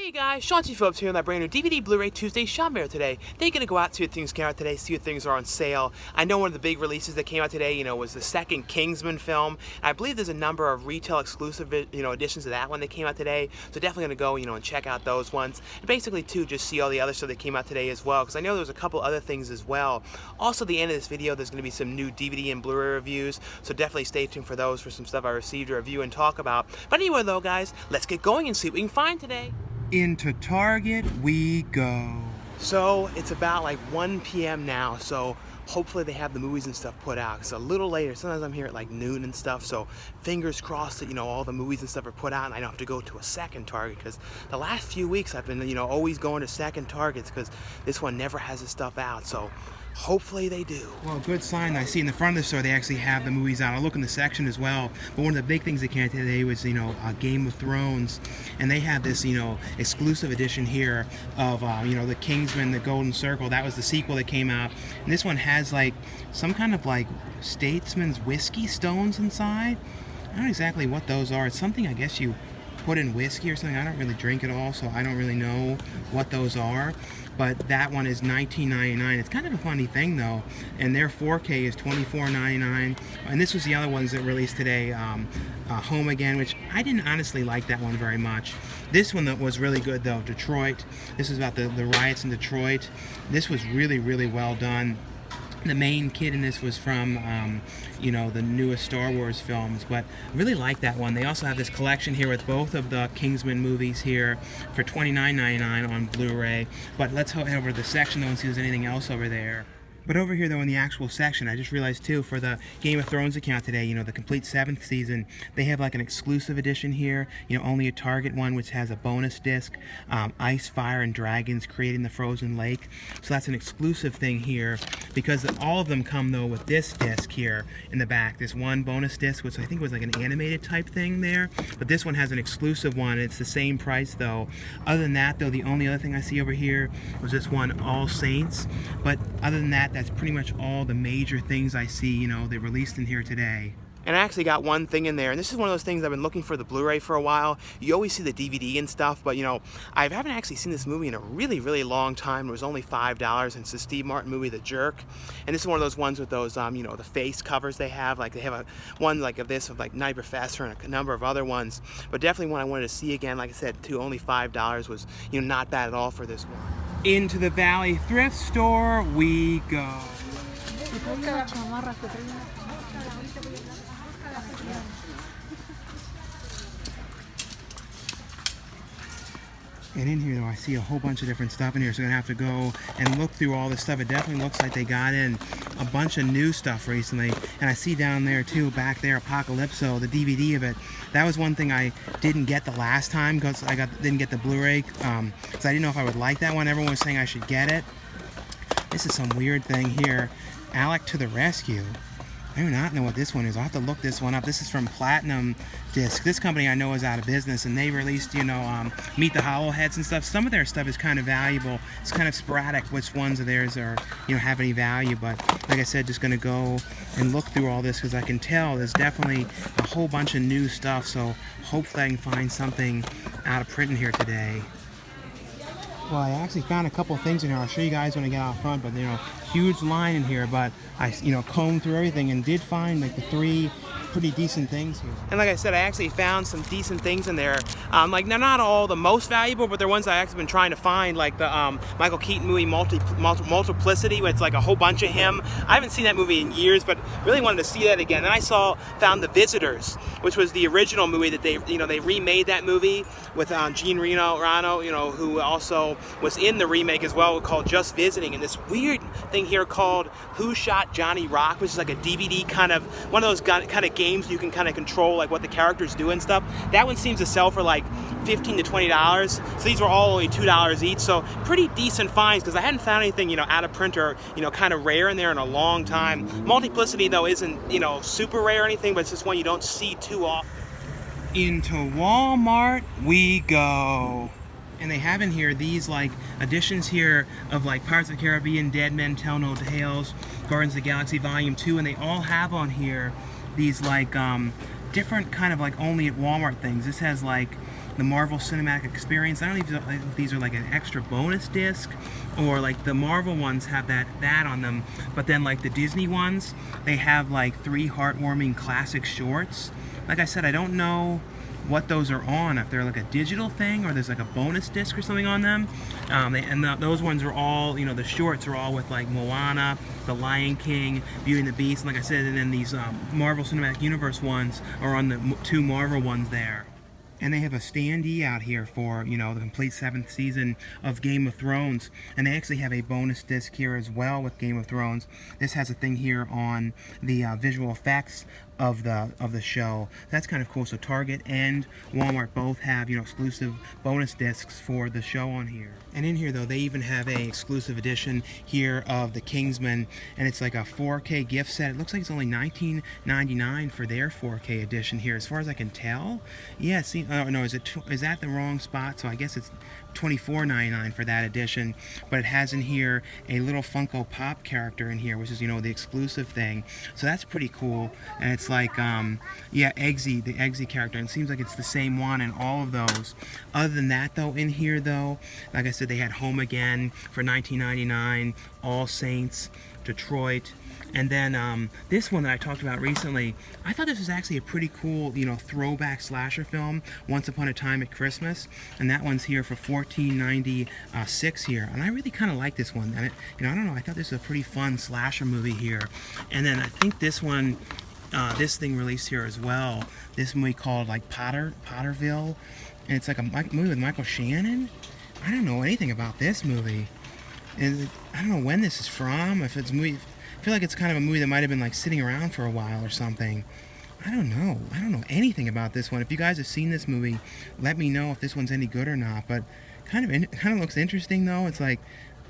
Hey guys, Sean T. Phillips here on that brand new DVD Blu-ray Tuesday Sean Bear today. They're gonna go out, see what things came out today, see what things are on sale. I know one of the big releases that came out today, was the second Kingsman film. And I believe there's a number of retail exclusive, additions to that one that came out today. So definitely gonna go, and check out those ones. And basically too, just see all the other stuff that came out today as well, because I know there was a couple other things as well. Also, at the end of this video, there's gonna be some new DVD and Blu-ray reviews. So definitely stay tuned for those, for some stuff I received to review and talk about. But anyway though, guys, let's get going and see what we can find today. Into Target we go. So it's about like 1 p.m. now, so hopefully they have the movies and stuff put out. It's a little later. Sometimes I'm here at like noon and stuff, so fingers crossed that all the movies and stuff are put out and I don't have to go to a second Target, because the last few weeks I've been always going to second Targets because this one never has the stuff out. So hopefully they do. Well, good sign. I see in the front of the store they actually have the movies out. I'll look in the section as well. But one of the big things that came out today was, Game of Thrones. And they have this, exclusive edition here of, the Kingsman The Gold Circle. That was the sequel that came out. And this one has, like, some kind of, like, statesman's whiskey stones inside. I don't know exactly what those are. It's something, I guess, you put in whiskey or something. I don't really drink at all, so I don't really know what those are. But that one is $19.99. It's kind of a funny thing though, and their 4K is $24.99. And this was the other ones that released today, Home Again, which I didn't honestly like that one very much. This one that was really good though, Detroit. This is about the riots in Detroit. This was really, really well done. The main kid in this was from, the newest Star Wars films, but I really like that one. They also have this collection here with both of the Kingsman movies here for $29.99 on Blu-ray. But let's head over to the section though and see if there's anything else over there. But over here though in the actual section, I just realized too, for the Game of Thrones account today, the complete 7th season, they have like an exclusive edition here, only a Target one, which has a bonus disc, Ice, Fire, and Dragons Creating the Frozen Lake. So that's an exclusive thing here, because all of them come though with this disc here in the back. This one bonus disc, which I think was like an animated type thing there, but this one has an exclusive one. It's the same price though. Other than that though, the only other thing I see over here was this one, All Saints. But other than that, that's pretty much all the major things I see, they released in here today. And I actually got one thing in there, and this is one of those things I've been looking for the Blu-ray for a while. You always see the DVD and stuff, but I haven't actually seen this movie in a really, really long time. It was only $5, and it's the Steve Martin movie, The Jerk. And this is one of those ones with those, the face covers they have. Like they have one like of this, of like Night Professor and a number of other ones. But definitely one I wanted to see again. Like I said, too, only $5 was, not bad at all for this one. Into the Valley Thrift Store we go. And in here though, I see a whole bunch of different stuff in here, so I'm gonna have to go and look through all this stuff. It definitely looks like they got in a bunch of new stuff recently. And I see down there too, back there, Apocalypso, the DVD of it. That was one thing I didn't get the last time, because I didn't get the Blu-ray, because I didn't know if I would like that one. Everyone was saying I should get it. This is some weird thing here. Alec to the Rescue. I do not know what this one is. I'll have to look this one up. This is from Platinum Disc. This company I know is out of business, and they released, Meet the Hollowheads and stuff. Some of their stuff is kind of valuable. It's kind of sporadic which ones of theirs are, have any value. But like I said, just going to go and look through all this, because I can tell there's definitely a whole bunch of new stuff. So hopefully I can find something out of print in here today. Well, I actually found a couple of things in here. I'll show you guys when I get out front, but huge line in here. But I, combed through everything and did find like the 3 pretty decent things here. And like I said, I actually found some decent things in there. Like they're not all the most valuable, but they're ones I actually been trying to find, like the Michael Keaton movie Multiplicity, where it's like a whole bunch of him. I haven't seen that movie in years, but really wanted to see that again. Then I found The Visitors, which was the original movie that they remade that movie with Jean Reno, who also was in the remake as well, called Just Visiting. And this weird thing here called Who Shot Johnny Rock, which is like a DVD kind of, one of those kind of games you can kind of control like what the characters do and stuff. That one seems to sell for like $15 to $20. So these were all only $2 each. So pretty decent finds, because I hadn't found anything, out of print or, kind of rare in there in a long time. Multiplicity though isn't, super rare or anything, but it's just one you don't see too often. Into Walmart we go. And they have in here these like editions here of like Pirates of the Caribbean, Dead Men Tell No Tales, Guardians of the Galaxy Volume 2, and they all have on here these like different kind of like only at Walmart things. This has like the Marvel Cinematic Experience. I don't even know if these are like an extra bonus disc, or like the Marvel ones have that on them, but then like the Disney ones, they have like 3 heartwarming classic shorts. Like I said, I don't know what those are on, if they're like a digital thing or there's like a bonus disc or something on them. Those ones are all, you know, the shorts are all with like Moana, The Lion King, Beauty and the Beast, and like I said, and then these Marvel Cinematic Universe ones are on the 2 Marvel ones there. And they have a standee out here for, you know, the complete 7th season of Game of Thrones. And they actually have a bonus disc here as well with Game of Thrones. This has a thing here on the visual effects of the show. That's kind of cool. So Target and Walmart both have, you know, exclusive bonus discs for the show on here. And in here though, they even have a exclusive edition here of the Kingsman, and it's like a 4K gift set. It looks like it's only $19.99 for their 4K edition here, as far as I can tell. Yeah, see, oh no, is that the wrong spot? So I guess it's $24.99 for that edition, but it has in here a little Funko Pop character in here, which is, you know, the exclusive thing. So that's pretty cool. And it's like, yeah, Eggsy, the Eggsy character, and it seems like it's the same one in all of those. Other than that though, in here though, like I said, they had Home Again for $19.99, All Saints, Detroit, and then this one that I talked about recently, I thought this was actually a pretty cool, you know, throwback slasher film, Once Upon a Time at Christmas, and that one's here for $14.96 here, and I really kind of like this one. And you know, I don't know, I thought this was a pretty fun slasher movie here. And then I think this one, this thing released here as well, this movie called like Potterville, and it's like a movie with Michael Shannon. I don't know anything about this movie, and I don't know when this is from, if it's a movie. I feel like it's kind of a movie that might have been like sitting around for a while or something. I don't know anything about this one. If you guys have seen this movie, let me know if this one's any good or not. But kind of looks interesting though. It's like,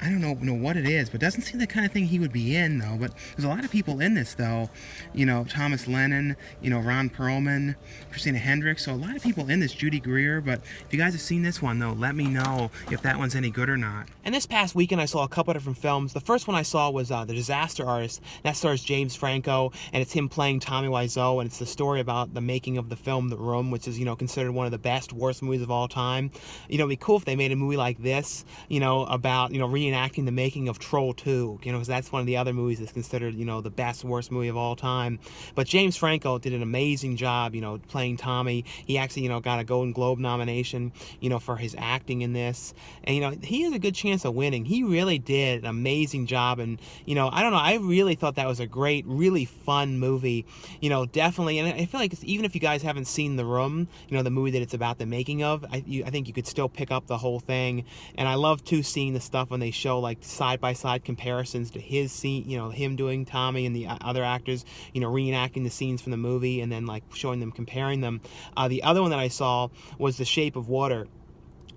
I don't know what it is, but it doesn't seem the kind of thing he would be in though. But there's a lot of people in this though, you know, Thomas Lennon, you know, Ron Perlman, Christina Hendricks, so a lot of people in this, Judy Greer. But if you guys have seen this one though, let me know if that one's any good or not. And this past weekend I saw a couple of different films. The first one I saw was The Disaster Artist. That stars James Franco, and it's him playing Tommy Wiseau, and it's the story about the making of the film The Room, which is, you know, considered one of the best, worst movies of all time. You know, it'd be cool if they made a movie like this, you know, about, you know, reenacting the making of Troll 2, you know, because that's one of the other movies that's considered, you know, the best, worst movie of all time. But James Franco did an amazing job, you know, playing Tommy. He actually, you know, got a Golden Globe nomination, you know, for his acting in this. And, you know, he has a good chance of winning. He really did an amazing job. And, you know, I don't know, I really thought that was a great, really fun movie, you know, definitely. And I feel like even if you guys haven't seen The Room, you know, the movie that it's about the making of, I think you could still pick up the whole thing. And I love too seeing the stuff when they show like side-by-side comparisons to his scene, you know, him doing Tommy and the other actors, you know, reenacting the scenes from the movie and then like showing them, comparing them. The other one that I saw was The Shape of Water.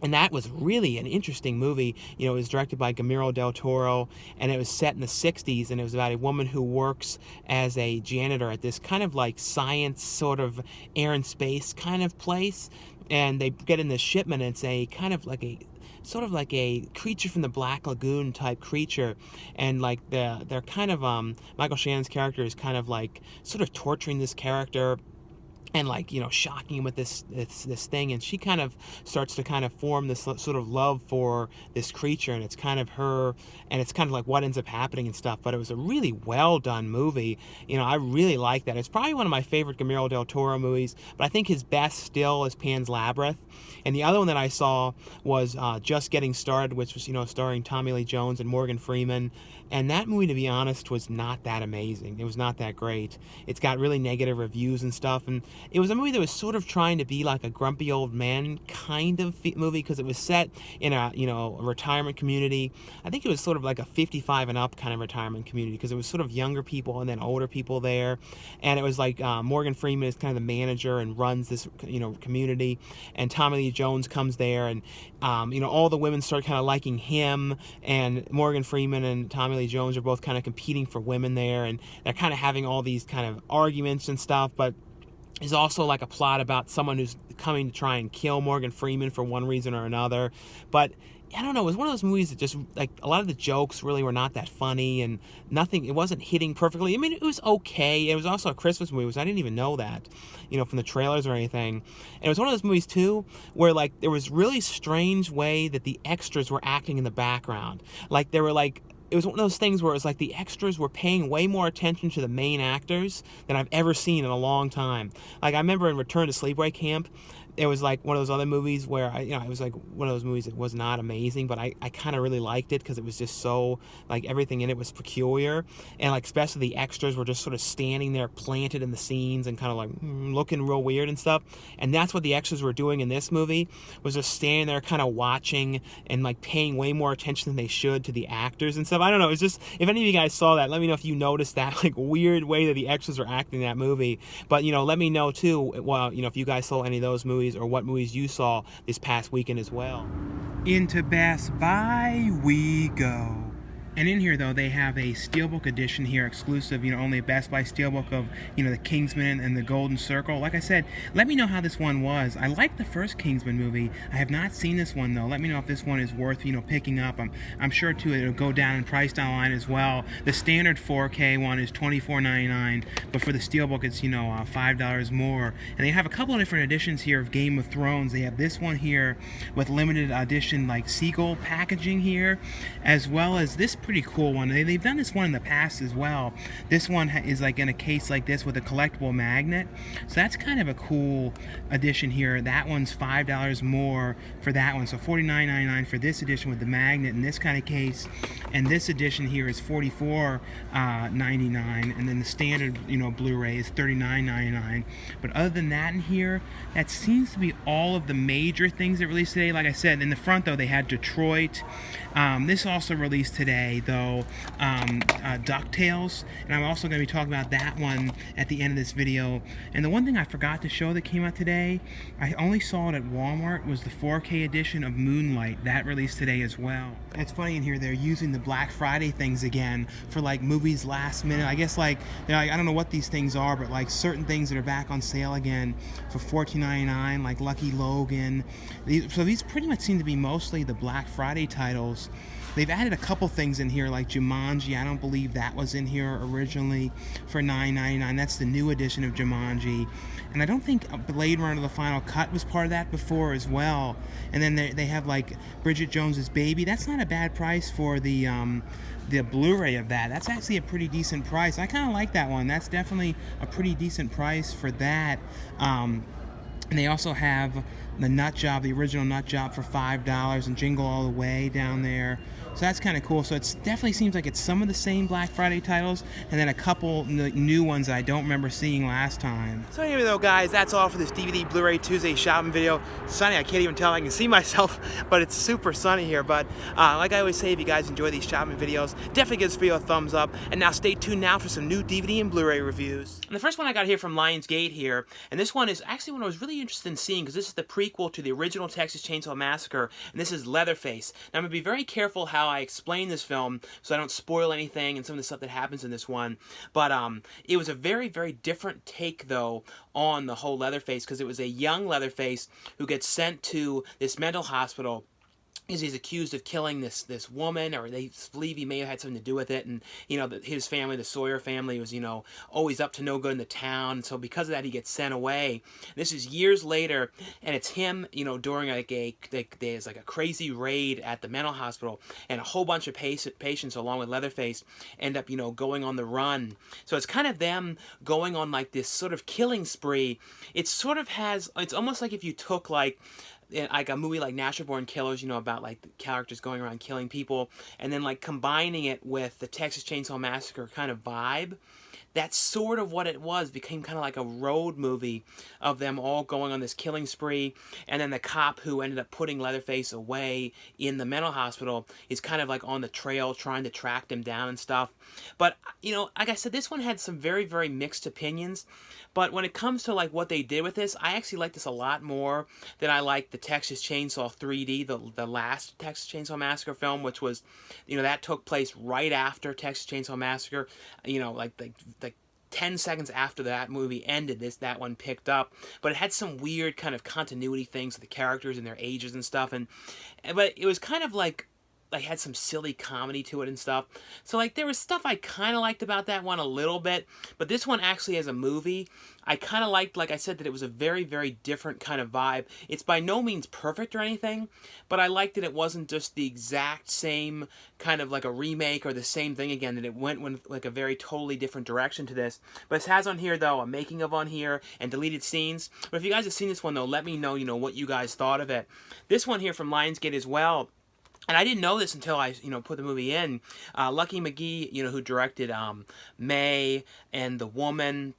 And that was really an interesting movie. You know, it was directed by Guillermo del Toro, and it was set in the 60s, and it was about a woman who works as a janitor at this kind of like science sort of air and space kind of place. And they get in this shipment, and it's a kind of like a sort of like a creature from the Black Lagoon type creature, and like they're kind of Michael Shannon's character is kind of like sort of torturing this character and like, you know, shocking him with this thing, and she kind of starts to kind of form this sort of love for this creature, and it's kind of her, and it's kind of like what ends up happening and stuff. But it was a really well done movie. You know, I really like that. It's probably one of my favorite Guillermo del Toro movies, but I think his best still is Pan's Labyrinth. And the other one that I saw was Just Getting Started, which was, you know, starring Tommy Lee Jones and Morgan Freeman. And that movie, to be honest, was not that amazing. It was not that great. It's got really negative reviews and stuff. And it was a movie that was sort of trying to be like a grumpy old man kind of movie, because it was set in a, you know, a retirement community. I think it was sort of like a 55 and up kind of retirement community, because it was sort of younger people and then older people there. And it was like Morgan Freeman is kind of the manager and runs this, you know, community. And Tommy Lee Jones comes there, and you know, all the women start kind of liking him, and Morgan Freeman and Tommy Lee Jones are both kind of competing for women there, and they're kind of having all these kind of arguments and stuff. But is also like a plot about someone who's coming to try and kill Morgan Freeman for one reason or another. But I don't know, it was one of those movies that just, like, a lot of the jokes really were not that funny, and nothing, it wasn't hitting perfectly. I mean, it was okay. It was also a Christmas movie, so I didn't even know that, you know, from the trailers or anything. And it was one of those movies, too, where, like, there was really strange way that the extras were acting in the background. Like, they were, like, it was one of those things where it was like the extras were paying way more attention to the main actors than I've ever seen in a long time. Like, I remember in Return to Sleepaway Camp, it was like one of those other movies where it was like one of those movies that was not amazing, but I kind of really liked it because it was just so, like, everything in it was peculiar, and like especially the extras were just sort of standing there planted in the scenes and kind of like looking real weird and stuff. And that's what the extras were doing in this movie, was just standing there kind of watching and like paying way more attention than they should to the actors and stuff. I don't know, it's just, if any of you guys saw that, let me know if you noticed that like weird way that the extras were acting in that movie. But let me know too, well, if you guys saw any of those movies, or what movies you saw this past weekend as well. Into Best Buy we go. And in here, though, they have a Steelbook edition here, exclusive, only a Best Buy Steelbook of, the Kingsman and the Golden Circle. Like I said, let me know how this one was. I liked the first Kingsman movie. I have not seen this one, though. Let me know if this one is worth, picking up. I'm sure, too, it'll go down in price down the line as well. The standard 4K one is $24.99, but for the Steelbook, it's, $5 more. And they have a couple of different editions here of Game of Thrones. They have this one here with limited edition, like, sigil packaging here, as well as this pretty cool one. They've done this one in the past as well. This one is like in a case like this with a collectible magnet, so that's kind of a cool edition here. That one's $5 more for that one, so $49.99 for this edition with the magnet in this kind of case, and this edition here is $44.99, and then the standard Blu-ray is $39.99. But other than that, in here, that seems to be all of the major things that released today. Like I said, in the front though, they had Detroit. This also released today, though, Ducktales, and I'm also going to be talking about that one at the end of this video. And the one thing I forgot to show that came out today, I only saw it at Walmart, was the 4K edition of Moonlight. That released today as well. And it's funny in here, they're using the Black Friday things again for like movies last minute. I guess like, I don't know what these things are, but like certain things that are back on sale again for $14.99, like Lucky Logan. So these pretty much seem to be mostly the Black Friday titles. They've added a couple things in here, like Jumanji. I don't believe that was in here originally for $9.99. That's the new edition of Jumanji. And I don't think Blade Runner: The Final Cut was part of that before as well. And then they have like Bridget Jones's Baby. That's not a bad price for the Blu-ray of that. That's actually a pretty decent price. I kind of like that one. That's definitely a pretty decent price for that. And they also have the Nut Job, the original Nut Job, for $5, and Jingle All the Way down there. So that's kind of cool. So it definitely seems like it's some of the same Black Friday titles, and then a couple new ones that I don't remember seeing last time. So anyway though, guys, that's all for this DVD Blu-ray Tuesday shopping video. Sunny, I can't even tell I can see myself, but it's super sunny here. But like I always say, if you guys enjoy these shopping videos, definitely give this video a thumbs up. And now stay tuned now for some new DVD and Blu-ray reviews. And the first one I got here from Lionsgate here, and this one is actually one I was really interested in seeing, because this is the prequel to the original Texas Chainsaw Massacre, and this is Leatherface. Now I'm going to be very careful how I explain this film so I don't spoil anything and some of the stuff that happens in this one. But it was a very, very different take, though, on the whole Leatherface, because it was a young Leatherface who gets sent to this mental hospital because he's accused of killing this woman, or they believe he may have had something to do with it. And his family, the Sawyer family, was always up to no good in the town. And so because of that, he gets sent away. This is years later, and it's him during there's like a crazy raid at the mental hospital, and a whole bunch of patients along with Leatherface end up going on the run. So it's kind of them going on like this sort of killing spree. It's almost like if you took like a movie like Natural Born Killers, about like the characters going around killing people, and then like combining it with the Texas Chainsaw Massacre kind of vibe. That's sort of what it was. Became kind of like a road movie of them all going on this killing spree, and then the cop who ended up putting Leatherface away in the mental hospital is kind of like on the trail trying to track them down and stuff. But like I said, this one had some very, very mixed opinions. But when it comes to like what they did with this, I actually like this a lot more than I like the Texas Chainsaw 3D, the last Texas Chainsaw Massacre film, which was, that took place right after Texas Chainsaw Massacre. Like 10 seconds after that movie ended, that one picked up, but it had some weird kind of continuity things with the characters and their ages and stuff, but it was kind of like had some silly comedy to it and stuff. So like there was stuff I kind of liked about that one a little bit, but this one actually as a movie, I kind of liked, like I said, that it was a very, very different kind of vibe. It's by no means perfect or anything, but I liked that it wasn't just the exact same kind of like a remake or the same thing again, that it went like a very totally different direction to this. But it has on here though a making of on here and deleted scenes. But if you guys have seen this one though, let me know, what you guys thought of it. This one here from Lionsgate as well. And I didn't know this until I, put the movie in. Lucky McGee, who directed May and The Woman,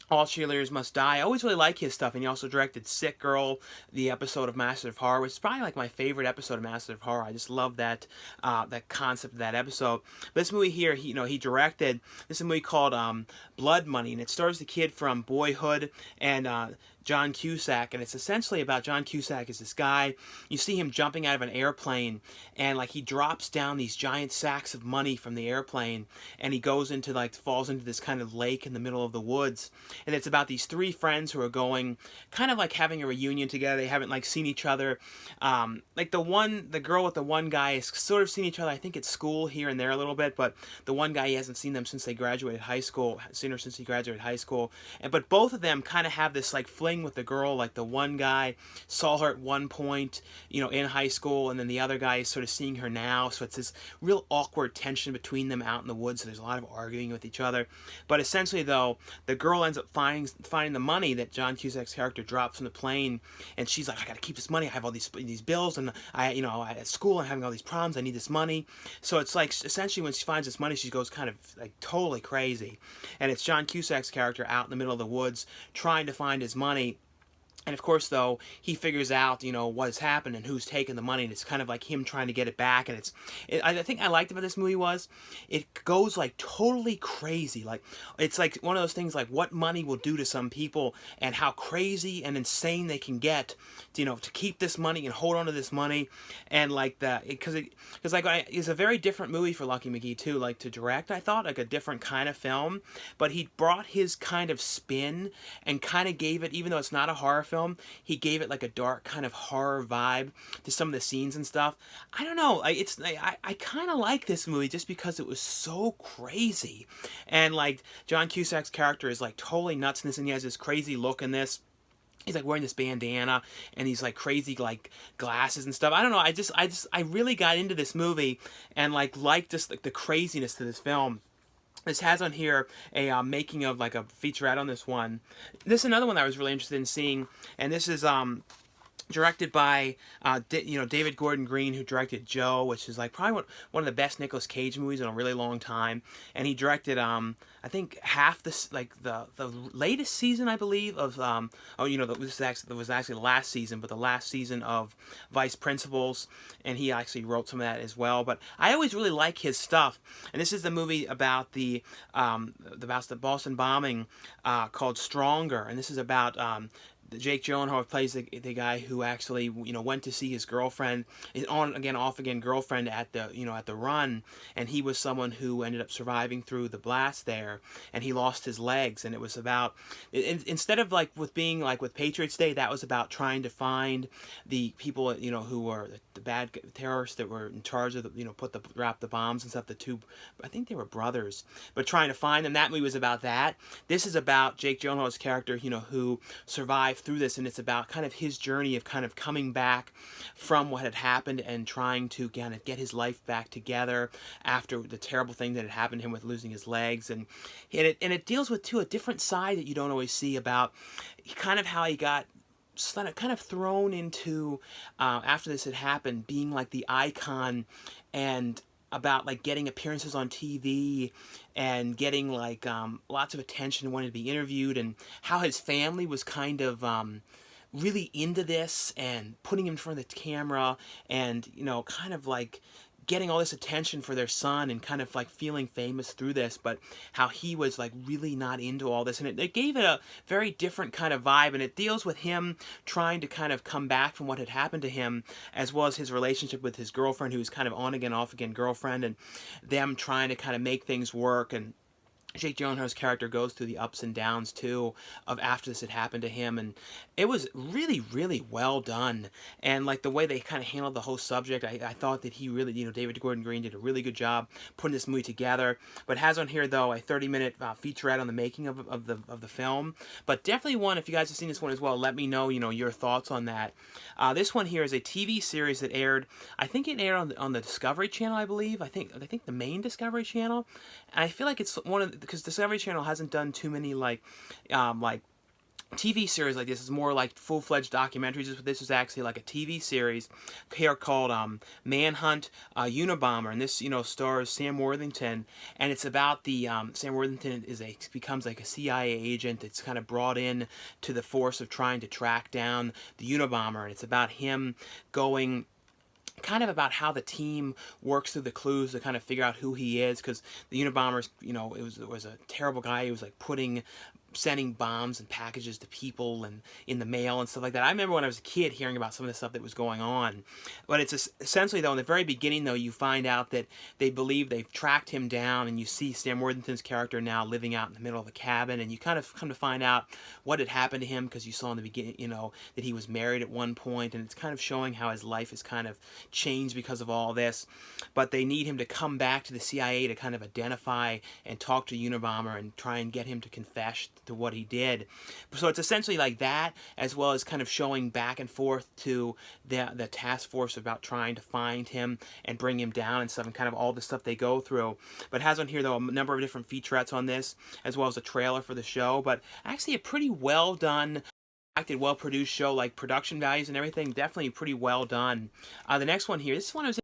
All Cheerleaders Must Die. I always really like his stuff, and he also directed Sick Girl, the episode of Masters of Horror, which is probably like my favorite episode of Masters of Horror. I just love that that concept of that episode. But this movie here, he directed. This is a movie called Blood Money, and it stars the kid from Boyhood and John Cusack, and it's essentially about John Cusack as this guy. You see him jumping out of an airplane, and like he drops down these giant sacks of money from the airplane, and he goes into falls into this kind of lake in the middle of the woods. And it's about these three friends who are going, kind of like having a reunion together. They haven't seen each other. Like the girl with the one guy has sort of seen each other, I think, at school here and there a little bit, but the one guy, he hasn't seen them since they graduated high school. Seen her since he graduated high school. But both of them kind of have this fling with the girl. Like the one guy saw her at one point, in high school, and then the other guy is sort of seeing her now. So it's this real awkward tension between them out in the woods. So there's a lot of arguing with each other. But essentially, though, the girl ends up finding the money that John Cusack's character drops from the plane, and she's like, I gotta keep this money. I have all these bills, and I at school I'm having all these problems. I need this money. So it's like essentially when she finds this money, she goes kind of totally crazy, and it's John Cusack's character out in the middle of the woods trying to find his money. And of course, though, he figures out, what has happened and who's taken the money, and it's kind of like him trying to get it back. And I think I liked about this movie was it goes totally crazy. It's like one of those things what money will do to some people and how crazy and insane they can get, to keep this money and hold on to this money. And because it's a very different movie for Lucky McGee too, to direct. I thought a different kind of film, but he brought his kind of spin and kind of gave it, even though it's not a horror film, he gave it a dark kind of horror vibe to some of the scenes and stuff. I don't know. I kind of like this movie just because it was so crazy, and John Cusack's character is totally nuts in this, and he has this crazy look in this. He's wearing this bandana and these crazy glasses and stuff. I don't know. I really got into this movie and liked just the craziness to this film. This has on here a making of a featurette on this one. This is another one that I was really interested in seeing, and this is directed by David Gordon Green, who directed Joe, which is probably one of the best Nicolas Cage movies in a really long time. And he directed I think half this the latest season, I believe, of this was actually the last season, but the last season of Vice Principals, and he actually wrote some of that as well. But I always really like his stuff. And this is the movie about the Boston bombing called Stronger, and this is about Jake Gyllenhaal plays the guy who actually went to see his girlfriend, his on again off again girlfriend at the run, and he was someone who ended up surviving through the blast there, and he lost his legs. And it was about instead of with being with Patriots Day, that was about trying to find the people who were the bad terrorists that were in charge of wrap the bombs and stuff. The two, I think they were brothers, but trying to find them. That movie was about that. This is about Jake Gyllenhaal's character, who survived through this, and it's about kind of his journey of kind of coming back from what had happened and trying to kind of get his life back together after the terrible thing that had happened to him with losing his legs. And it deals with too a different side that you don't always see about kind of how he got kind of thrown into after this had happened, being the icon, and about getting appearances on TV and getting lots of attention, wanting to be interviewed, and how his family was kind of really into this and putting him in front of the camera, and kind of getting all this attention for their son, and kind of feeling famous through this, but how he was really not into all this. And it gave it a very different kind of vibe, and it deals with him trying to kind of come back from what had happened to him, as well as his relationship with his girlfriend, who was kind of on again off again girlfriend, and them trying to kind of make things work. And Jake Gyllenhaal's character goes through the ups and downs too of after this had happened to him, and it was really, really well done. And like the way they kind of handled the whole subject, I thought that he really, David Gordon Green did a really good job putting this movie together. But it has on here though a 30-minute featurette on the making of the film. But definitely one, if you guys have seen this one as well, let me know your thoughts on that. This one here is a TV series that aired. I think it aired on the Discovery Channel, I believe. I think the main Discovery Channel. And I feel like it's one of because Discovery Channel hasn't done too many like TV series like this. It's more like full-fledged documentaries. This is actually like a TV series here called Manhunt, Unabomber, and this stars Sam Worthington, and it's about the Sam Worthington becomes like a CIA agent that's kind of brought in to the force of trying to track down the Unabomber, and it's about him going kind of about how the team works through the clues to kind of figure out who he is, because the Unabomber, it was a terrible guy. He was like sending bombs and packages to people and in the mail and stuff like that. I remember when I was a kid hearing about some of the stuff that was going on. But it's essentially, though, in the very beginning, though, you find out that they believe they've tracked him down, and you see Sam Worthington's character now living out in the middle of a cabin, and you kind of come to find out what had happened to him, because you saw in the beginning, that he was married at one point, and it's kind of showing how his life has kind of changed because of all this. But they need him to come back to the CIA to kind of identify and talk to Unabomber and try and get him to confess to what he did. So it's essentially like that, as well as kind of showing back and forth to the task force about trying to find him and bring him down and stuff, and kind of all the stuff they go through. But it has on here, though, a number of different featurettes on this, as well as a trailer for the show. But actually a pretty well done, acted, well produced show, like production values and everything, definitely pretty well done. The next one here, this is one I was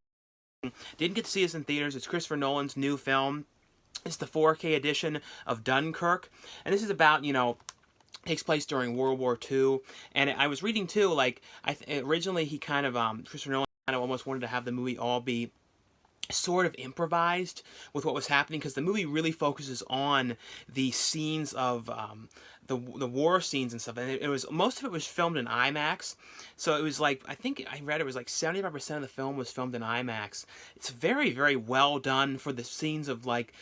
didn't get to see this in theaters. It's Christopher Nolan's new film. It's the 4K edition of Dunkirk, and this is about, takes place during World War II. And I was reading too, like originally he kind of Christopher Nolan kind of almost wanted to have the movie all be sort of improvised with what was happening, because the movie really focuses on the scenes of the war scenes and stuff, and it was, most of it was filmed in IMAX. So it was like, I think I read it was like 75% of the film was filmed in IMAX. It's very, very well done for the scenes of like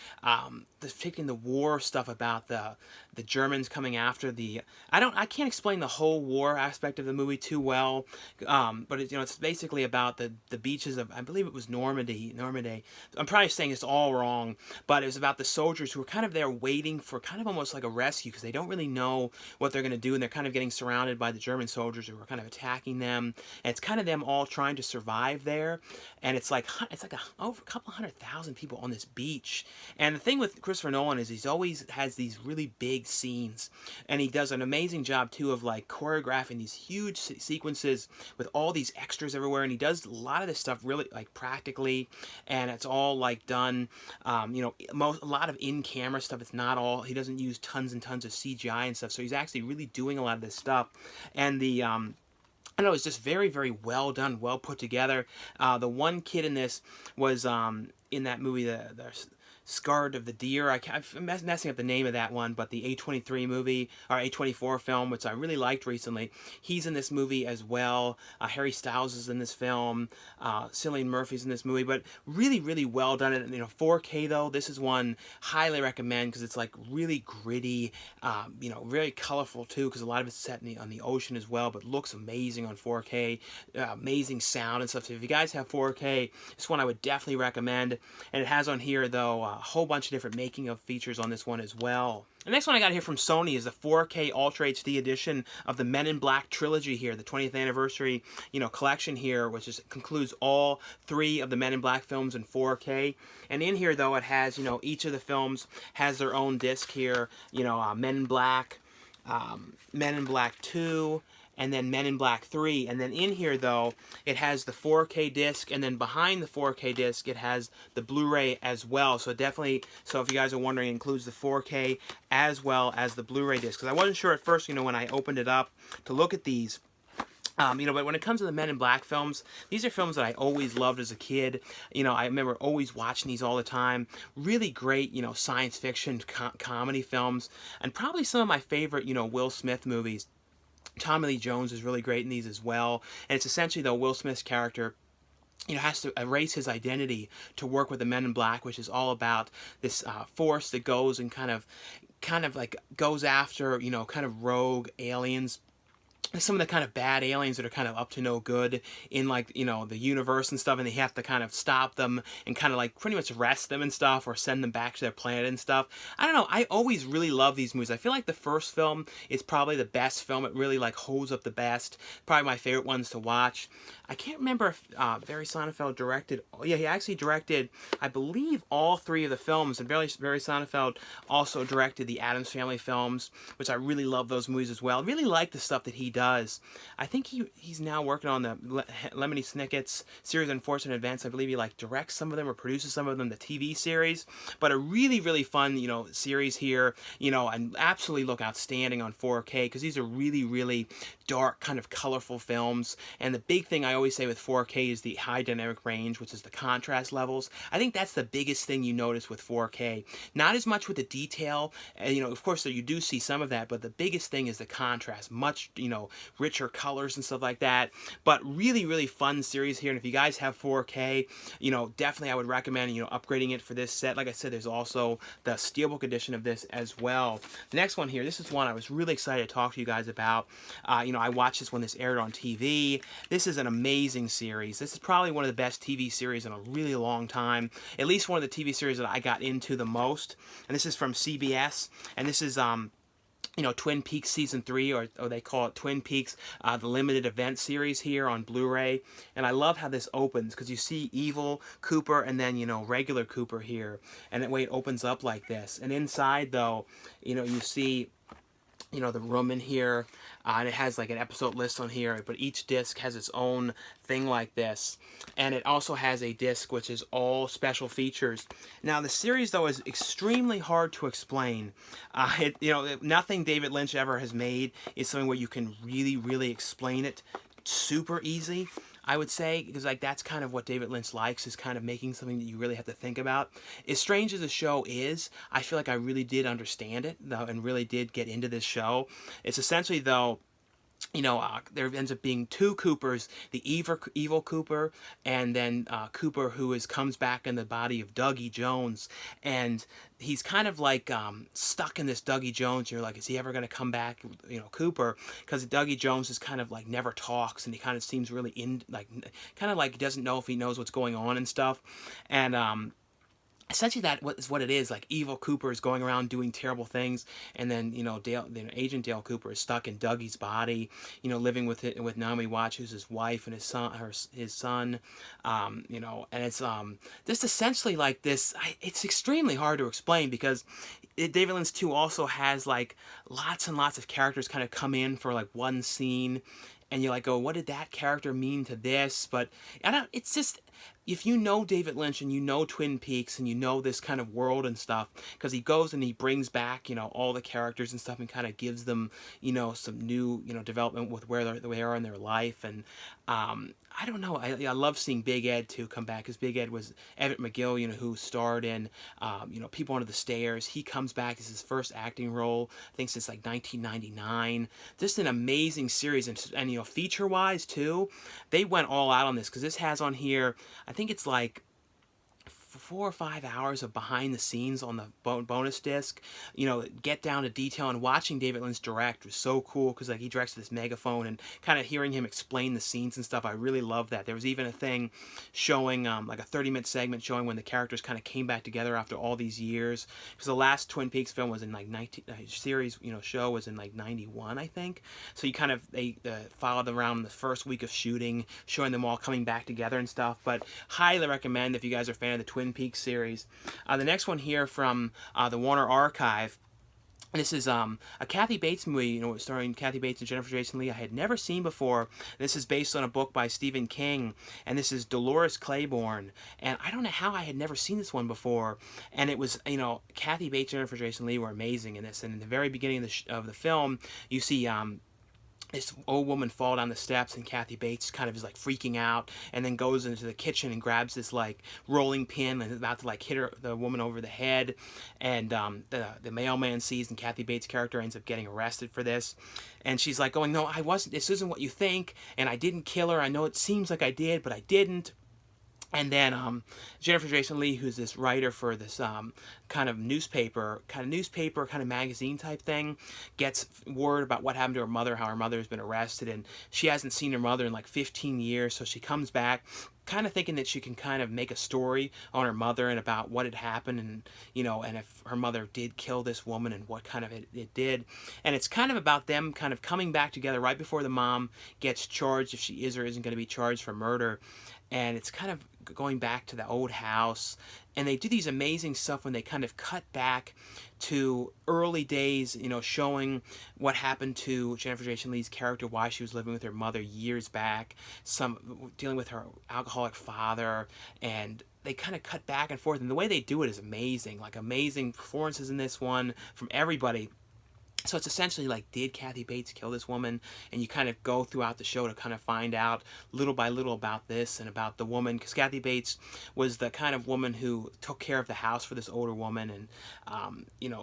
taking the war stuff about the Germans coming after the, I can't explain the whole war aspect of the movie too well, but it's basically about the beaches of, I believe it was Normandy. I'm probably saying it's all wrong, but it was about the soldiers who were kind of there waiting for kind of almost like a rescue, because they don't really know what they're going to do, and they're kind of getting surrounded by the German soldiers who are kind of attacking them, and it's kind of them all trying to survive there. And it's like over a couple 100,000 people on this beach. And the thing with Christopher Nolan is he's always has these really big scenes, and he does an amazing job too of like choreographing these huge sequences with all these extras everywhere, and he does a lot of this stuff really like practically, and it's all like done a lot of in-camera stuff. It's not all, he doesn't use tons and tons of CGI and stuff, so he's actually really doing a lot of this stuff. And the I don't know, it's just very, very well done, well put together. The one kid in this was in that movie, the Scarred of the Deer. I'm messing up the name of that one, but the A23 movie, or A24 film, which I really liked recently, he's in this movie as well. Harry Styles is in this film. Cillian Murphy's in this movie, but really, really well done. And 4K though, this is one highly recommend, because it's like really gritty, very colorful too, because a lot of it's set on the ocean as well, but looks amazing on 4K. Amazing sound and stuff. So if you guys have 4K, this one I would definitely recommend. And it has on here though a whole bunch of different making of features on this one as well. The next one I got here from Sony is the 4K Ultra HD edition of the Men in Black Trilogy here, the 20th anniversary, collection here, which concludes all 3 of the Men in Black films in 4K. And in here, though, it has, each of the films has their own disc here, Men in Black, Men in Black 2, and then Men in Black 3. And then in here, though, it has the 4K disc, and then behind the 4K disc, it has the Blu-ray as well. So definitely, so if you guys are wondering, it includes the 4K as well as the Blu-ray disc. Because I wasn't sure at first, when I opened it up to look at these. But when it comes to the Men in Black films, these are films that I always loved as a kid. I remember always watching these all the time. Really great, science fiction, comedy films, and probably some of my favorite, Will Smith movies. Tommy Lee Jones is really great in these as well. And it's essentially, though, Will Smith's character has to erase his identity to work with the Men in Black, which is all about this force that goes and kind of like goes after, kind of rogue aliens, some of the kind of bad aliens that are kind of up to no good in, like, the universe and stuff, and they have to kind of stop them and kind of like pretty much arrest them and stuff, or send them back to their planet and stuff. I don't know, I always really love these movies. I feel like the first film is probably the best film. It really like holds up the best. Probably my favorite ones to watch. I can't remember if Barry Sonnenfeld directed. Yeah, he actually directed, I believe, all 3 of the films. And Barry Sonnenfeld also directed the Addams Family films, which I really love those movies as well. Really like the stuff that he does. I think he's now working on the Lemony Snicket's series Unfortunate Events. I believe he like directs some of them or produces some of them, the TV series. But a really, really fun, series here. And absolutely look outstanding on 4K, because these are really, really dark, kind of colorful films. And the big thing I always say with 4K is the high dynamic range, which is the contrast levels. I think that's the biggest thing you notice with 4K. Not as much with the detail, and of course you do see some of that, but the biggest thing is the contrast. Much, richer colors and stuff like that. But really, really fun series here. And if you guys have 4K, definitely I would recommend, upgrading it for this set. Like I said, there's also the Steelbook edition of this as well. The next one here, this is one I was really excited to talk to you guys about. I watched this when this aired on TV. This is an amazing series. This is probably one of the best TV series in a really long time. At least one of the TV series that I got into the most. And this is from CBS. And this is Twin Peaks Season 3, or they call it Twin Peaks, the limited event series here on Blu-ray. And I love how this opens, because you see evil Cooper and then, regular Cooper here. And that way it opens up like this. And inside, though, you see, the room in here, and it has like an episode list on here, but each disc has its own thing like this. And it also has a disc which is all special features. Now the series, though, is extremely hard to explain. Nothing David Lynch ever has made is something where you can really, really explain it super easy, I would say, because like that's kind of what David Lynch likes, is kind of making something that you really have to think about. As strange as the show is, I feel like I really did understand it, though, and really did get into this show. It's essentially, though, there ends up being 2 Coopers, the evil Cooper, and then Cooper who comes back in the body of Dougie Jones, and he's kind of like stuck in this Dougie Jones. You're like, is he ever going to come back, Cooper? Because Dougie Jones is kind of like never talks, and he kind of seems really kind of like he doesn't know if he knows what's going on and stuff, and essentially that is what it is. Like, evil Cooper is going around doing terrible things, and then Agent Dale Cooper is stuck in Dougie's body, living with Naomi Watts, who's his wife, and his son, and it's just essentially like this. It's extremely hard to explain, because David Lynch 2 also has like lots and lots of characters kind of come in for like one scene, and you're like, oh, what did that character mean to this? But it's just, if you know David Lynch and you know Twin Peaks and you know this kind of world and stuff, because he goes and he brings back, all the characters and stuff, and kind of gives them, some new, development with where they are in their life. And I don't know, I love seeing Big Ed too come back, because Big Ed was Everett McGill, who starred in, People Under the Stairs. He comes back as his first acting role, I think since like 1999. Just an amazing series, and feature-wise too, they went all out on this, because this has on here, I think it's like 4 or 5 hours of behind the scenes on the bonus disc. Get down to detail, and watching David Lynch direct was so cool, because like he directs this megaphone, and kind of hearing him explain the scenes and stuff, I really love that. There was even a thing showing like a 30-minute segment showing when the characters kind of came back together after all these years, because the last Twin Peaks film was in like show was in like 91, I think. So you kind of they followed around the first week of shooting, showing them all coming back together and stuff. But highly recommend if you guys are a fan of the Twin Peaks series. The next one here from the Warner Archive. This is a Kathy Bates movie, starring Kathy Bates and Jennifer Jason Leigh, I had never seen before. This is based on a book by Stephen King, and this is Dolores Claiborne. And I don't know how I had never seen this one before. And it was, Kathy Bates and Jennifer Jason Leigh were amazing in this. And in the very beginning of the film, you see this old woman fall down the steps, and Kathy Bates kind of is like freaking out, and then goes into the kitchen and grabs this like rolling pin and is about to like hit the woman over the head, and the mailman sees, and Kathy Bates' character ends up getting arrested for this, and she's like going, no, I wasn't, this isn't what you think, and I didn't kill her, I know it seems like I did, but I didn't. And then Jennifer Jason Leigh, who's this writer for this kind of newspaper, kind of magazine type thing, gets word about what happened to her mother, how her mother has been arrested, and she hasn't seen her mother in like 15 years. So she comes back, kind of thinking that she can kind of make a story on her mother and about what had happened, and and if her mother did kill this woman and what kind of it did. And it's kind of about them kind of coming back together right before the mom gets charged, if she is or isn't going to be charged for murder. And it's kind of going back to the old house, and they do these amazing stuff when they kind of cut back to early days, showing what happened to Jennifer Jason Leigh's character, why she was living with her mother years back, some dealing with her alcoholic father, and they kind of cut back and forth, and the way they do it is amazing, like amazing performances in this one from everybody. So it's essentially like, did Kathy Bates kill this woman? And you kind of go throughout the show to kind of find out little by little about this and about the woman, because Kathy Bates was the kind of woman who took care of the house for this older woman, and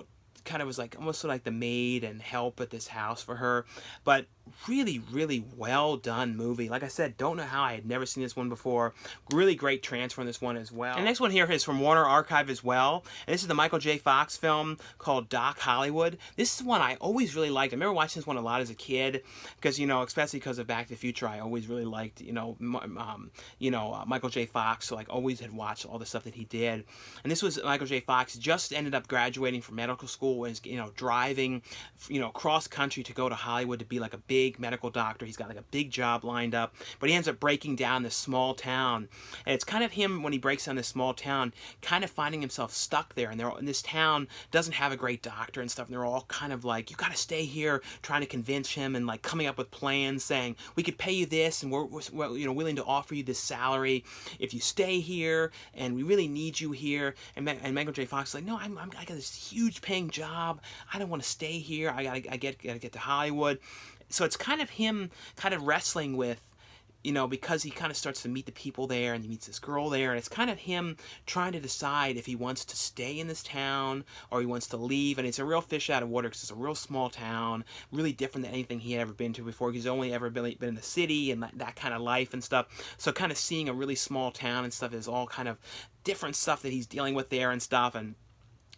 kind of was like almost like the maid and help at this house for her. But really, really well done movie. Like I said, don't know how I had never seen this one before. Really great transfer on this one as well. And the next one here is from Warner Archive as well. And this is the Michael J. Fox film called Doc Hollywood. This is one I always really liked. I remember watching this one a lot as a kid because, especially because of Back to the Future, I always really liked, Michael J. Fox. So like always had watched all the stuff that he did. And this was Michael J. Fox just ended up graduating from medical school and is, driving, cross country to go to Hollywood to be like a big medical doctor. He's got like a big job lined up, but he ends up breaking down this small town, and it's kind of him when he breaks down this small town, kind of finding himself stuck there. And this town doesn't have a great doctor and stuff, and they're all kind of like, you got to stay here, trying to convince him and like coming up with plans, saying we could pay you this, and we're willing to offer you this salary if you stay here, and we really need you here. And Michael J. Fox is like, no, I got this huge paying job. I don't want to stay here. I gotta get to Hollywood. So it's kind of him kind of wrestling with, because he kind of starts to meet the people there, and he meets this girl there, and it's kind of him trying to decide if he wants to stay in this town or he wants to leave. And it's a real fish out of water because it's a real small town, really different than anything he had ever been to before. He's only ever been in the city and that kind of life and stuff. So kind of seeing a really small town and stuff is all kind of different stuff that he's dealing with there and stuff, and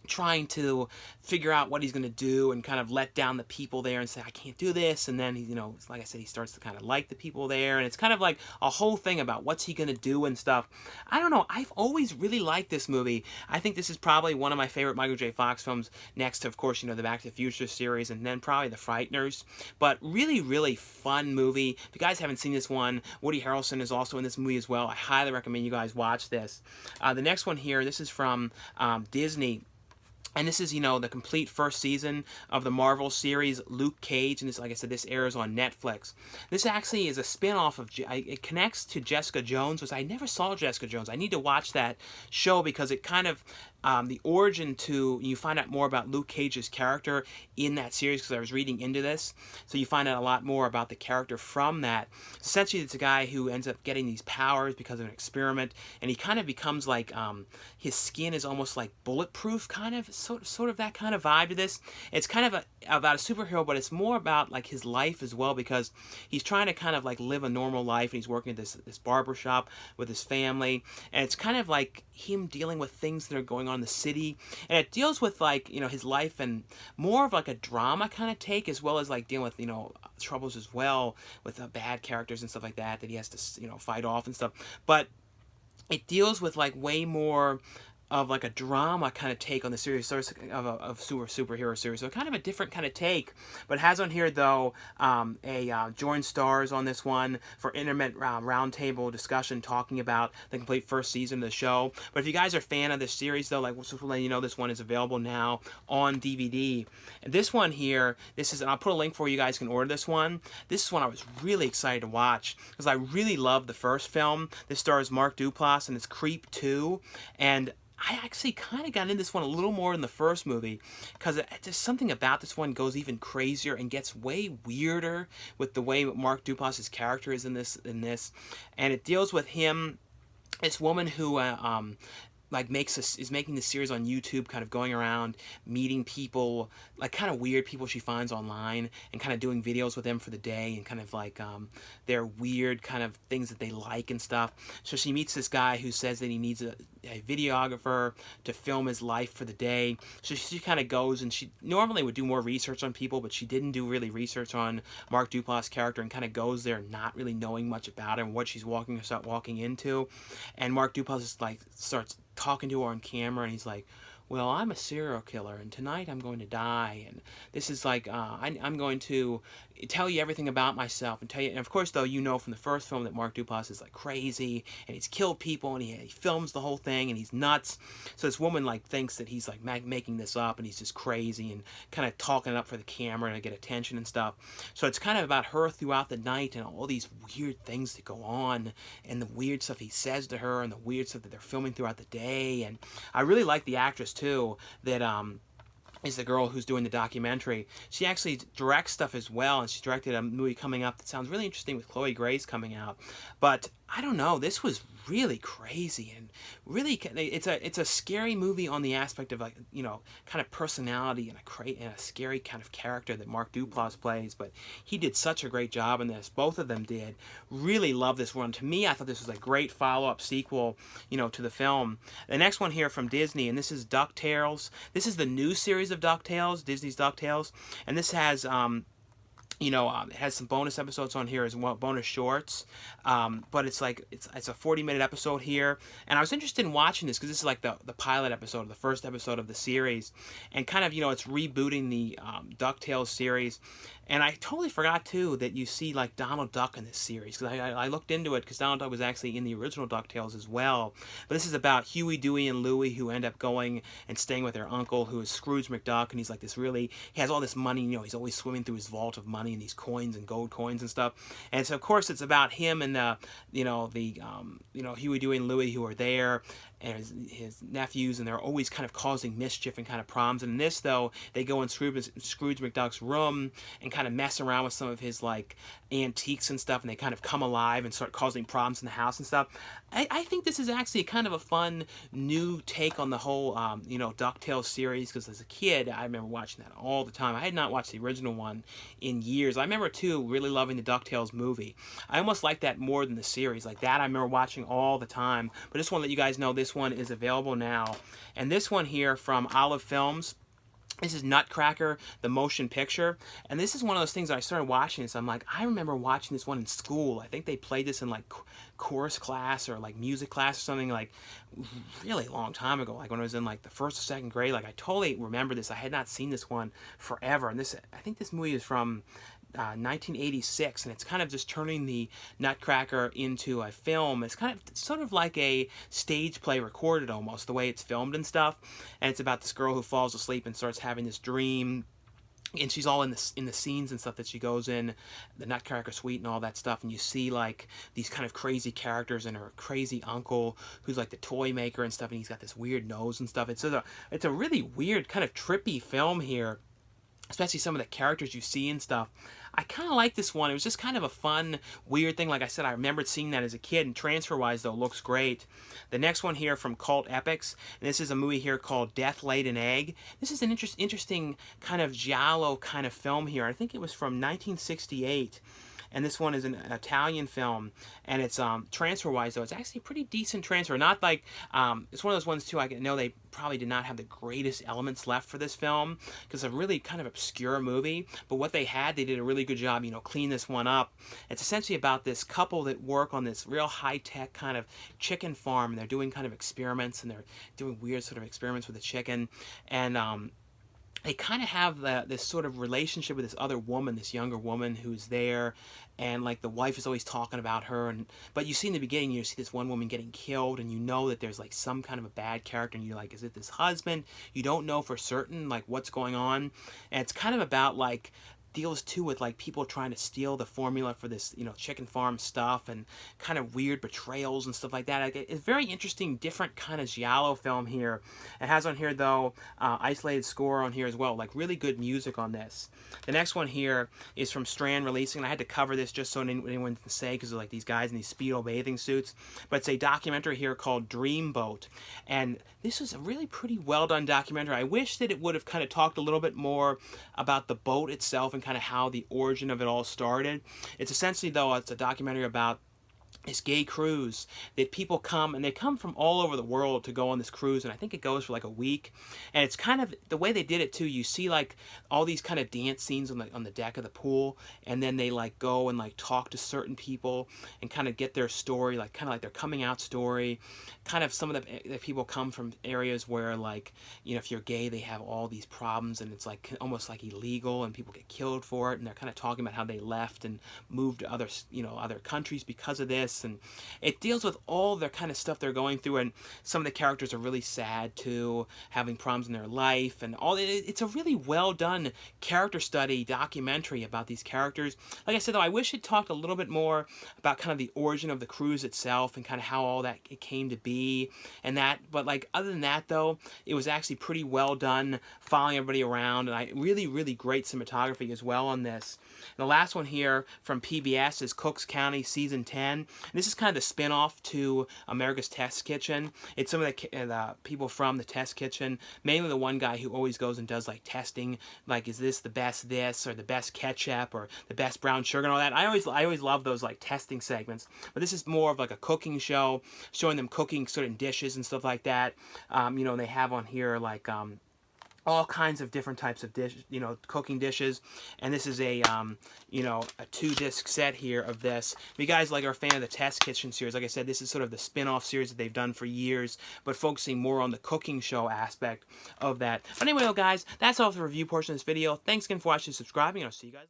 trying to figure out what he's going to do and kind of let down the people there and say, I can't do this. And then he, like I said, he starts to kind of like the people there, and it's kind of like a whole thing about what's he going to do and stuff. I don't know. I've always really liked this movie. I think this is probably one of my favorite Michael J. Fox films, next to, of course, the Back to the Future series, and then probably The Frighteners. But really, really fun movie. If you guys haven't seen this one, Woody Harrelson is also in this movie as well. I highly recommend you guys watch this. The next one here, this is from Disney. And this is, the complete first season of the Marvel series Luke Cage. And this, like I said, this airs on Netflix. This actually is a spin-off of, it connects to Jessica Jones, which I never saw Jessica Jones. I need to watch that show because it kind of, the origin to, you find out more about Luke Cage's character in that series, because I was reading into this. So you find out a lot more about the character from that. Essentially, it's a guy who ends up getting these powers because of an experiment, and he kind of becomes like, his skin is almost like bulletproof, kind of, sort of that kind of vibe to this. It's kind of about a superhero, but it's more about like his life as well, because he's trying to kind of like live a normal life, and he's working at this barber shop with his family, and it's kind of like him dealing with things that are going on in the city, and it deals with like his life and more of like a drama kind of take, as well as like dealing with troubles as well with bad characters and stuff like that he has to fight off and stuff. But it deals with like way more of like a drama kind of take on the series of superhero series. So kind of a different kind of take, but it has on here though joint stars on this one for internet roundtable discussion talking about the complete first season of the show. But if you guys are a fan of this series though, like just to let you know, this one is available now on DVD. And this one here, and I'll put a link for you guys can order this one. This is one I was really excited to watch because I really loved the first film. This stars Mark Duplass and it's Creep 2, and I actually kind of got into this one a little more in the first movie because just something about this one goes even crazier and gets way weirder with the way Mark Duplass's character is in this, and it deals with him, this woman who like is making this series on YouTube, kind of going around meeting people, like kind of weird people she finds online, and kind of doing videos with them for the day, and kind of like their weird kind of things that they like and stuff. So she meets this guy who says that he needs a videographer to film his life for the day. So she kind of goes, and she normally would do more research on people, but she didn't do really research on Mark Duplass' character, and kind of goes there not really knowing much about him, what she's walking into. And Mark Duplass is like starts talking to her on camera, and he's like, well, I'm a serial killer, and tonight I'm going to die, and this is like, I'm going to tell you everything about myself, and tell you, and of course, though, you know from the first film that Mark Duplass is like crazy, and he's killed people, and he films the whole thing, and he's nuts. So this woman like thinks that he's like making this up, and he's just crazy, and kind of talking it up for the camera to get attention and stuff. So it's kind of about her throughout the night, and all these weird things that go on, and the weird stuff he says to her, and the weird stuff that they're filming throughout the day. And I really like the actress too, that is the girl who's doing the documentary. She actually directs stuff as well, and she directed a movie coming up that sounds really interesting with Chloe Grace coming out. But I don't know, this was really crazy, and really, it's a scary movie on the aspect of, like, you know, kind of personality, and a scary kind of character that Mark Duplass plays. But he did such a great job in this. Both of them did. Really love this one. To me, I thought this was a great follow-up sequel, you know, to the film. The next one here from Disney, and this is Ducktales. This is the new series of Ducktales, Disney's Ducktales, and this has you know, it has some bonus episodes on here as well, bonus shorts. But it's like it's a 40-minute episode here, and I was interested in watching this because this is like the pilot episode, the first episode of the series, and kind of, you know, it's rebooting the DuckTales series. And I totally forgot too that you see like Donald Duck in this series, because I looked into it, because Donald Duck was actually in the original DuckTales as well. But this is about Huey, Dewey, and Louie, who end up going and staying with their uncle, who is Scrooge McDuck, and he's like he has all this money, you know, he's always swimming through his vault of money and these coins and gold coins and stuff. And so of course it's about him and Huey, Dewey, and Louie, who are there, and his nephews, and they're always kind of causing mischief and kind of problems. And in this, though, they go in Scrooge McDuck's room and kind of mess around with some of his like antiques and stuff, and they kind of come alive and start causing problems in the house and stuff. I think this is actually kind of a fun new take on the whole DuckTales series, because as a kid I remember watching that all the time. I had not watched the original one in years. I remember too really loving the DuckTales movie. I almost like that more than the series. Like that I remember watching all the time. But I just want to let you guys know this one is available now. And this one here from Olive Films, this is Nutcracker, the motion picture. And this is one of those things that I started watching this. I'm like, I remember watching this one in school. I think they played this in like chorus class or like music class or something, like really long time ago. Like when I was in like the first or second grade. Like I totally remember this. I had not seen this one forever. And I think this movie is from 1986, and it's kind of just turning the Nutcracker into a film. It's sort of like a stage play recorded almost, the way it's filmed and stuff. And it's about this girl who falls asleep and starts having this dream, and she's all in the scenes and stuff that she goes in, the Nutcracker suite and all that stuff, and you see like these kind of crazy characters, and her crazy uncle who's like the toy maker and stuff, and he's got this weird nose and stuff. It's a really weird kind of trippy film here, especially some of the characters you see and stuff. I kind of like this one. It was just kind of a fun, weird thing. Like I said, I remembered seeing that as a kid, and transfer-wise, though, looks great. The next one here from Cult Epics, and this is a movie here called Death Laid an Egg. This is an interesting kind of giallo kind of film here. I think it was from 1968. And this one is an Italian film, and it's transfer-wise, though, it's actually a pretty decent transfer. Not like it's one of those ones too. I know they probably did not have the greatest elements left for this film, because it's a really kind of obscure movie. But what they had, they did a really good job, clean this one up. It's essentially about this couple that work on this real high-tech kind of chicken farm, and they're doing kind of experiments, and they're doing weird sort of experiments with the chicken, and they kind of have this sort of relationship with this other woman, this younger woman who's there, and like the wife is always talking about her, but you see in the beginning, you see this one woman getting killed, and you know that there's like some kind of a bad character, and you're like, is it this husband? You don't know for certain like what's going on, and it's kind of about like deals too with like people trying to steal the formula for this, you know, chicken farm stuff, and kind of weird betrayals and stuff like that. Like, it's very interesting, different kind of giallo film here. It has on here though isolated score on here as well, like really good music on this. The next one here is from Strand Releasing. I had to cover this just so anyone can say, because like these guys in these Speedo bathing suits. But it's a documentary here called Dreamboat, and this was a really pretty well done documentary. I wish that it would have kind of talked a little bit more about the boat itself and kind of how the origin of it all started. It's essentially, though, it's a documentary about this gay cruise that people come, and they come from all over the world to go on this cruise, and I think it goes for like a week. And it's kind of the way they did it too. You see like all these kind of dance scenes on the deck of the pool, and then they like go and like talk to certain people and kind of get their story, like kind of like their coming out story. Kind of some of the people come from areas where, like, you know, if you're gay, they have all these problems, and it's like almost like illegal, and people get killed for it. And they're kind of talking about how they left and moved to other, you know, other countries because of this. And it deals with all their kind of stuff they're going through, and some of the characters are really sad too, having problems in their life, and all. It's a really well done character study documentary about these characters. Like I said though, I wish it talked a little bit more about kind of the origin of the cruise itself and kind of how all that it came to be and that. But like other than that though, it was actually pretty well done, following everybody around, and I really great cinematography as well on this. And the last one here from PBS is Cooks County Season 10. And this is kind of the spin-off to America's Test Kitchen. It's some of the people from the Test Kitchen, mainly the one guy who always goes and does like testing, like, is this the best this, or the best ketchup, or the best brown sugar and all that. I always love those like testing segments. But this is more of like a cooking show, showing them cooking certain dishes and stuff like that. You know, they have on here like all kinds of different types of cooking dishes. And this is a you know, a 2-disc set here of this. If you guys like are a fan of the Test Kitchen series, like I said, this is sort of the spin-off series that they've done for years, but focusing more on the cooking show aspect of that. But anyway, guys, that's all for the review portion of this video. Thanks again for watching and subscribing. I'll see you guys later.